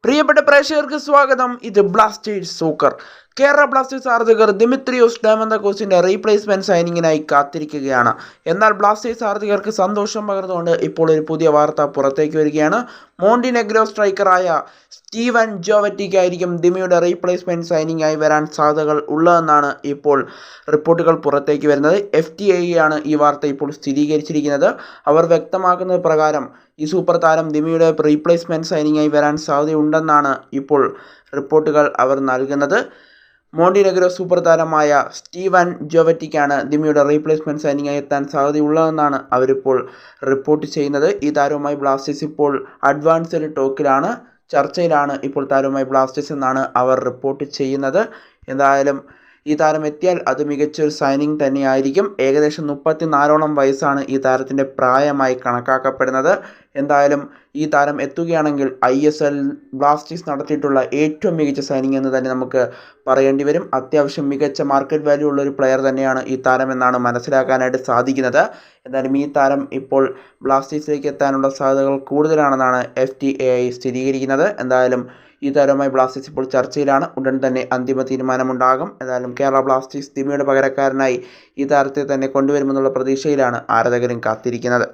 പ്രിയപ്പെട്ട പ്രേക്ഷകർക്ക് സ്വാഗതം. ഇത് ബ്ലാസ്റ്റേഴ്സ് സോക്കർ. കേരള ബ്ലാസ്റ്റേഴ്സ് ആരാധകർ ദിമിത്രിയോസ് ഡയമന്തക്കോസിന്റെ റീപ്ലേസ്മെന്റ് സൈനിങ്ങിനായി കാത്തിരിക്കുകയാണ്. എന്നാൽ ബ്ലാസ്റ്റേഴ്സ് ആരാധകർക്ക് സന്തോഷം പകർന്നുകൊണ്ട് ഇപ്പോൾ ഒരു പുതിയ വാർത്ത പുറത്തേക്ക് വരികയാണ്. മോണ്ടിനെഗ്രോ സ്ട്രൈക്കറായ സ്റ്റീവൻ ജോവറ്റിക്കായിരിക്കും ദിമിയുടെ റീപ്ലേസ്മെന്റ് സൈനിങ് ആയി വരാൻ സാധ്യതകൾ ഉള്ളതെന്നാണ് ഇപ്പോൾ റിപ്പോർട്ടുകൾ പുറത്തേക്ക് വരുന്നത്. FTA ആണ് ഈ വാർത്ത ഇപ്പോൾ സ്ഥിരീകരിച്ചിരിക്കുന്നത്. അവർ വ്യക്തമാക്കുന്നത് പ്രകാരം ഈ സൂപ്പർ താരം ദിമിയുടെ റീപ്ലേസ്മെന്റ് സൈനിങ് ആയി വരാൻ സാധ്യതയുണ്ടെന്നാണ് ഇപ്പോൾ റിപ്പോർട്ടുകൾ അവർ നൽകുന്നത്. മോണ്ടിനെഗ്രോ സൂപ്പർ താരമായ സ്റ്റീവൻ ജോവറ്റിക്കാണ് ദിമിയുടെ റീപ്ലേസ്മെന്റ് സൈനിങ് എത്താൻ സാധ്യതയുള്ളതെന്നാണ് അവരിപ്പോൾ റിപ്പോർട്ട് ചെയ്യുന്നത്. ഈ താരവുമായി ബ്ലാസ്റ്റേഴ്സ് ഇപ്പോൾ അഡ്വാൻസ്ഡ് ടോക്കിലാണ്, ചർച്ചയിലാണ് ഇപ്പോൾ താരവുമായി ബ്ലാസ്റ്റേഴ്സ് എന്നാണ് അവർ റിപ്പോർട്ട് ചെയ്യുന്നത്. എന്തായാലും ഈ താരം എത്തിയാൽ അത് മികച്ചൊരു സൈനിങ് തന്നെയായിരിക്കും. ഏകദേശം 34ഓളം വയസ്സാണ് ഈ താരത്തിൻ്റെ പ്രായമായി കണക്കാക്കപ്പെടുന്നത്. എന്തായാലും ഈ താരം എത്തുകയാണെങ്കിൽ ISL ബ്ലാസ്റ്റേഴ്സ് നടത്തിയിട്ടുള്ള ഏറ്റവും മികച്ച സൈനിങ് എന്ന് തന്നെ നമുക്ക് പറയേണ്ടി വരും. അത്യാവശ്യം മികച്ച മാർക്കറ്റ് വാല്യൂ ഉള്ള ഒരു പ്ലെയർ തന്നെയാണ് ഈ താരം എന്നാണ് മനസ്സിലാക്കാനായിട്ട് സാധിക്കുന്നത്. എന്തായാലും ഈ താരം ഇപ്പോൾ ബ്ലാസ്റ്റേഴ്സിലേക്ക് എത്താനുള്ള സാധ്യതകൾ കൂടുതലാണെന്നാണ് FTA സ്ഥിരീകരിക്കുന്നത്. എന്തായാലും ഈ താരവുമായി ബ്ലാസ്റ്റേഴ്സ് ഇപ്പോൾ ചർച്ചയിലാണ്. ഉടൻ തന്നെ അന്തിമ തീരുമാനമുണ്ടാകും. എന്തായാലും കേരള ബ്ലാസ്റ്റേഴ്സ് ദിമിയുടെ പകരക്കാരനായി ഈ താരത്തെ തന്നെ കൊണ്ടുവരുമെന്നുള്ള പ്രതീക്ഷയിലാണ് ആരാധകരും കാത്തിരിക്കുന്നത്.